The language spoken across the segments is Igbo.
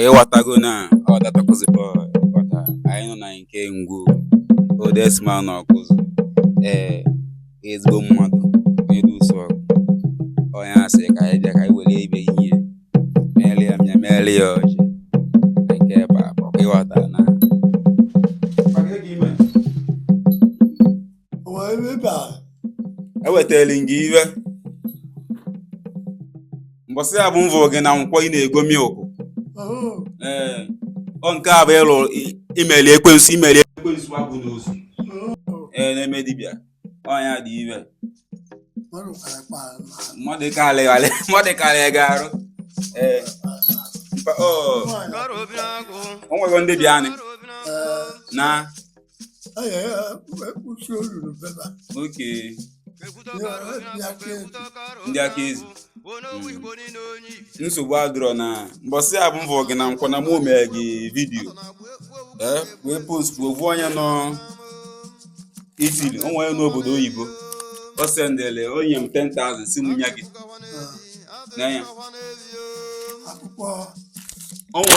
ịghọtago na ọ datakụzikwa ịghọta anyị nọ na nke ngwu odesma na ọkụzụ ezigbo mmadụ onye dị ụsọ onye asị ka anyị bịa ka anyị were ibe ihe meere ya mya meere ya ọjị nke papa ịghọta na ewetara gị iwe mbọsị ya bụ mvụ gị na nkwọ ị na-ego milk ọ nke a bụ ịlụ imeli ekwensu abụ n'ozu na-eme dibịa ọnya dị iwe mmadụ karịa gị arụ o nwego ndị bịa na oke ndị aka ezi nsogbu adịrọ na mbọsị a bụ mvọ gị na nkwọ na mụ mee gị vidiyo wee post ovu onye nọ Italy onwe onye n'obodo oyibo o sendele onye m 10,000 si m nye gị n'anya onwe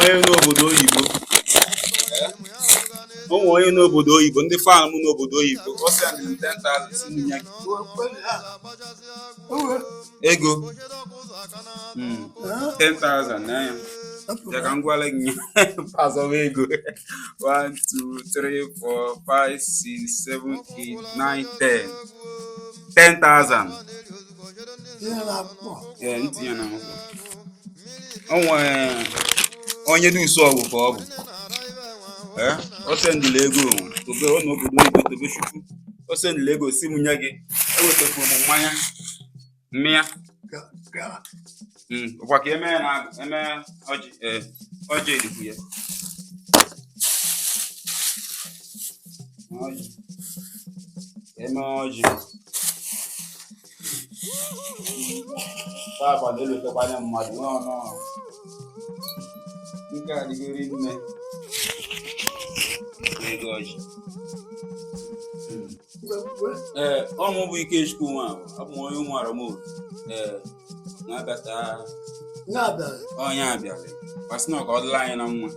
onye n'obodo oyibo ndị fan m n'obodo oyibo o sendele 10,000 si m nye gị ego 10,000 n'anya ya ka m gwala gị pasọwa ego 1 2 3 4 5 6 7 8 9 10,000 ntinye na akwụkwọ o nwere onye dị ụsọ ọgwụ ka ọ bụ o sendịla ego tobe ọ n'obodo oyibo tobe chukwu o sendịla ego si m nye gị ewetafuru m mmanya ọkwa ka eme ọjị edikwu ya eme ọjị papa na-elotekwanye mmadụ n'ọnụ nke adịgori nne ego ọjị ọmụ bụ Ikechukwu nwa abụ m onye ụmụara m na-abịata onye abịara gbasị na ọ ka ọ dịla anyị na mma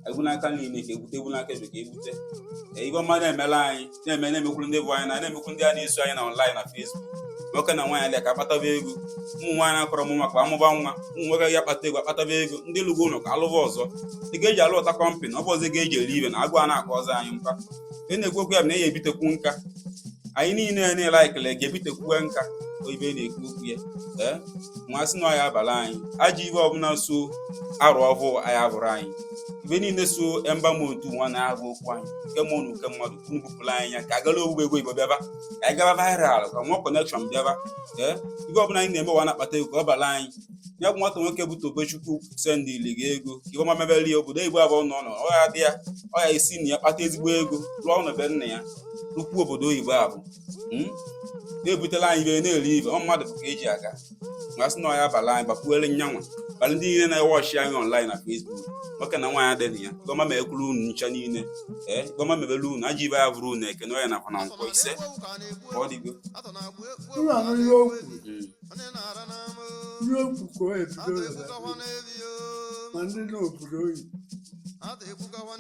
egbu n'aka niile ka egbute egbu n'aka ebe ka egbute ibe ọma na-emela anyị na-emekwuru ndị bụ anyị na-emekwu ndị a na-eso anyị na online na Facebook nwoke na nwaanyị dị ka akpataba ego ụmụ nwaanyị na-akọrọ m maka amụba nwa ụmụ nwoke ya akpata ego akpataba ego ndị lụgo ụlọ ka alụba ọzọ ị ga-eji alụ ụta kọmpanị ọ bụ ọzọ ga-eji eri ibe na agụ a na-akọ ọzọ anyị mkpa ị na-ekwu ya bụ na ya ebitekwu nka anyị niile na-ele ekele ga-ebitekwu nka oyibe na-ekwu okwu ya nwa sị na ọya abalị anyị ajọ ibe ọbụla so arụ ọhụụ anyị abụrụ anyị ibe niile so embamotu nwa na-abụ okwu anyị nke mụ na uke mmadụ kwunu bupụrụ anyị ya ka agala ogbugbo ego igbo bịaba ka anyị gaba viral ka nwa kọnekshọn bịaba ibe ọbụla anyị na-eme ụwa na-akpata ego ka ọ bala anyị ya bụ nwata nwoke bụ Tobechukwu sendịli gị ego ka ibe ọma mebeli ya obodo igbo abụọ nọ ọya dị ya ọya esi na ya kpata ezigbo ego lụọ ọnụ be nna ya rụkwuo obodo oyibo abụ na-ebutela anyị ibe na-eri ibe ọ mmadụ bụ ka eji aga masị na ọya abalị anyị gbakwuere nyanwa balị ndị niile na-ewọchi anyị online na Facebook nwoke na nwaanyị adịghị ya gọma ma ekwuru unu ncha niile gọma mebele unu aji ibe ya bụrụ unu ekene ọya nakwa na nkwọ ise ka ọ dịgo ihe okwu ka o ebido ma ndị n'obodo oyibo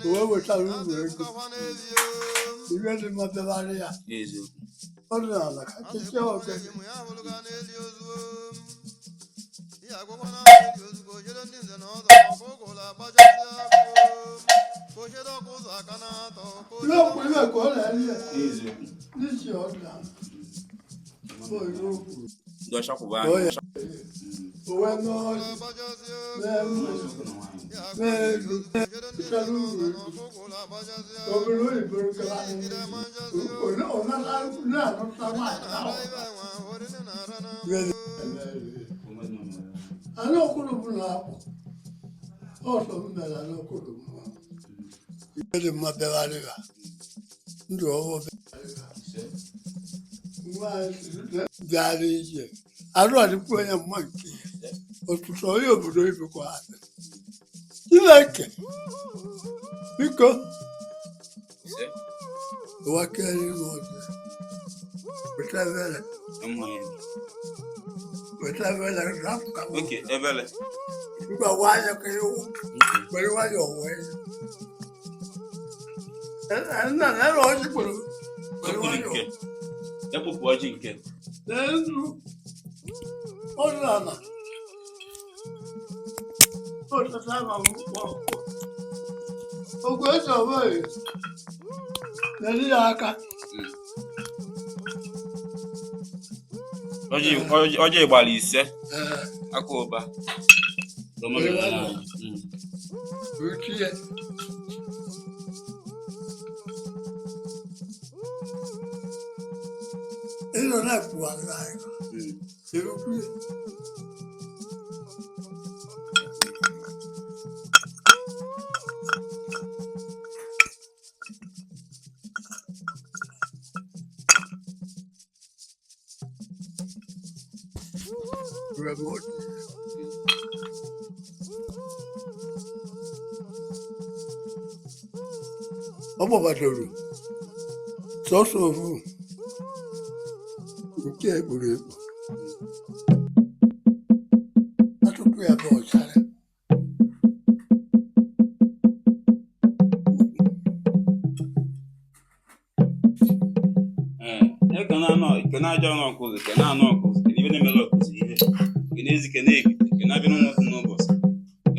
o wee wetara uru ego ihe dị mmadụlarị ya ọdịnala ka kechie ogene ihe okwu ihe ka ọ na-eri ya n'isi ọdịnala owe n'ọjị n'elu ịchara uru obodo oyibo na-anụta nwaanyị okoro bụ na akpụ ọsọ mmere anokoro ihe dị mma bịagharịga ndụ ọhụụ bịara ije arụ adịkwu onye mma nke ọtụtụ onye obodo ibekwa Chineke biko wakere ọdụ Whatever. Whatever. Okay, Evele. But why you but why your way? And not all you put. But why you? You put watching Ken. Then, oh, no. Oh, the time I'm oh, go away. Then you are. Oje ìgbàlì ise aka ụba Remote. Ọmọ bàtàrù sọ́sọ́ fún òkè ẹ̀gbùrù ẹ̀gbù. Atúkú ẹ̀bọ̀ ọ̀sáré. Kena aja ọnụ ọkụzị, kena anụ ọkụzị, kena ibe na-emele ọkụzị ihe, kena ezi, kena egite, kena abịa n'ụmụkwụ n'ụbọchị,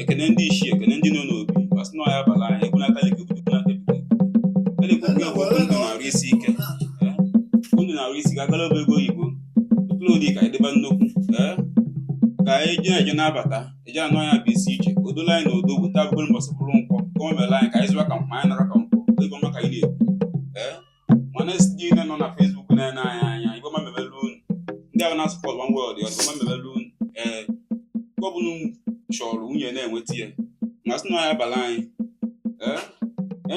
ekene ndị ishi, ekene ndị nọ n'obi, gbasị na ọya bala anyị, ekwuna aka leke ebute, ekwuna aka ebute. Ele-ekwukwu egwu ndụ na-arụ isi ike, ndụ na-arụ isi ike, agala ego oyibo, ụtụrụ ụdị ka edeba nnukwu, ka eji na-eje na-abata, eji anụ anya bụ isi iche, odola anyị na odo weta abụgboro mbọsị bụrụ nkwọ, ka ọ mere anyị ka anyị zụba ka mkpa anyị nara ka nkwọ, ego maka anyị na-ekwu. Mana ndị nọ na Facebook na-ene anya igwe ma mebelu unu ndị ahụ na-asụpọt one world ọdịgwa ma mebelu unu gọbụnụ chọrọ nwunye na-enweta ya ma sị na ya abala anyị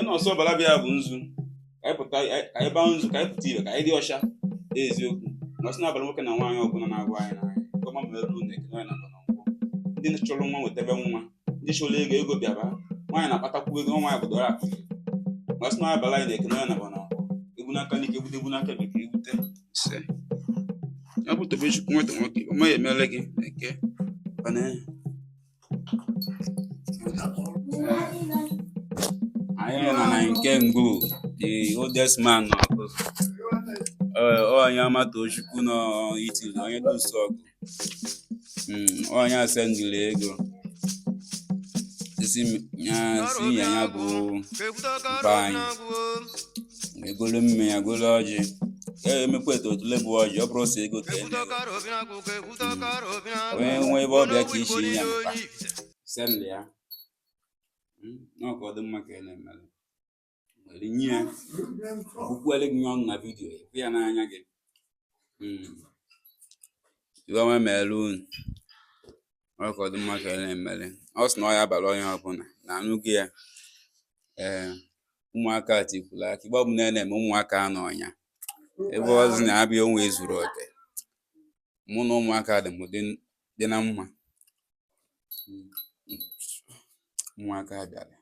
na ọsọ ọbara bịa bụ nzu ka anyị baa nzu ka anyị pụta ibe ka anyị dị ọcha eziokwu na ọsị na abalị nwoke na nwaanyị ọbụla na-agwa anyị n'anya igwe ma mebelu unu ekene onye na-agba na nkwọ ndị chọrọ nwa nwetebe nwa ndị chọrọ ego bịaba nwaanyị na-akpatakwu ego nwaanyị bụdoro akụ ma sị na abala anyị na-ekene onye na-agba na n'aka n'ike egbu n'aka bekee egbute ise ya bụ tobe chukwu nweta nwoke ọ maghị emele gị eke anyị nọ na nke ngwu the oldest man onye amata ochukwu nọ itili onye dusu ọgụ onye asendịrị ego si ya bụ mkpa anyị egolo mme ya golo ọjị emekwa eto otule bụ ọjị ọ bụrụ ọsọ ego ka onye nwe ebe ọbịa ka isi ya mkpa sendị ya n'ọka ọ dị mma ka ị na-emere nwere nye ya ọgwụkwele gị ọnụ na vidiyo ekwe ya n'anya gị iweọma mere unu ọka ọ dị mma ka ị na-emere ọ sị na ọ ya abalị onye ọbụla na anụ gị ya ụmụaka tikwula aka igbe ọbụla na-eme ụmụaka anọ ọnya ebe ọzọ na-abịa onwe zuru oke mụ na ụmụaka dị m dị na mma ụmụaka bịara